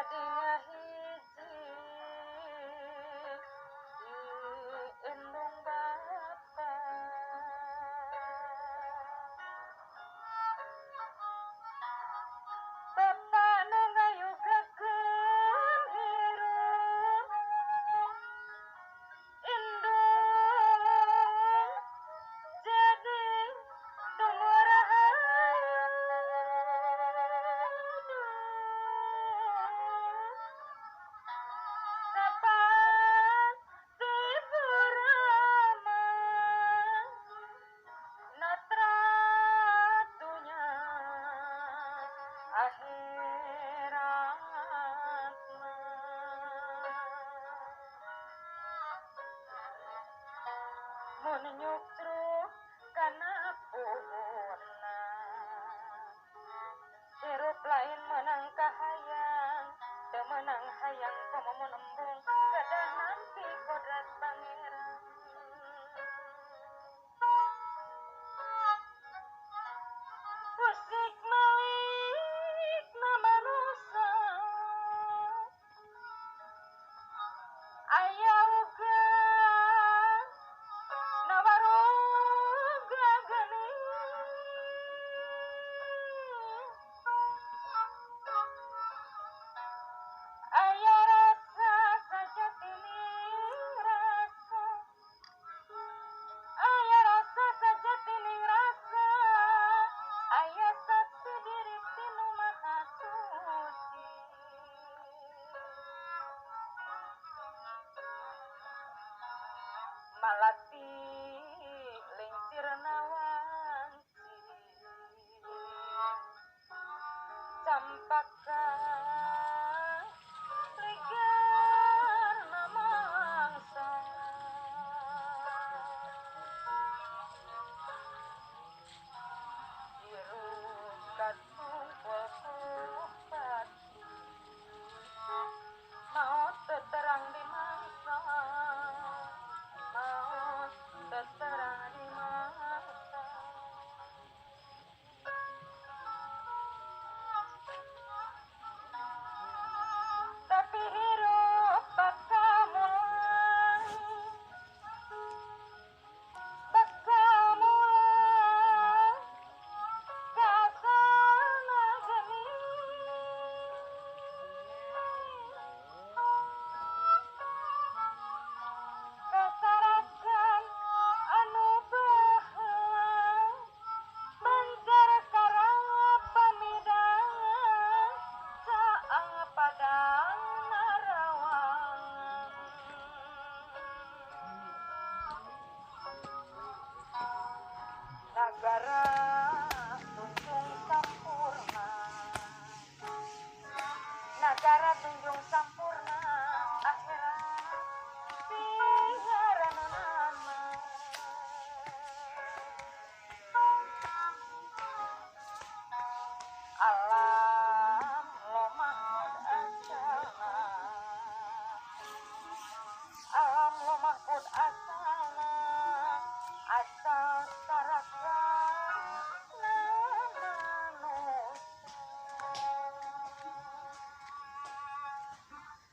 jadinya hiji indung bapa bapa nangayugakeun hirup indung jadi menyukruk karena puhuna hirup lain menang kahayang temenang hayang komo nembung kedah nanti kodrat pangeran pusik melik na manusia aya uga nawaroga geuning aya rasa sajatining rasa aya rasa sajatining rasa aya saksi diri tinu maha suci malati lingsir nawanci campaka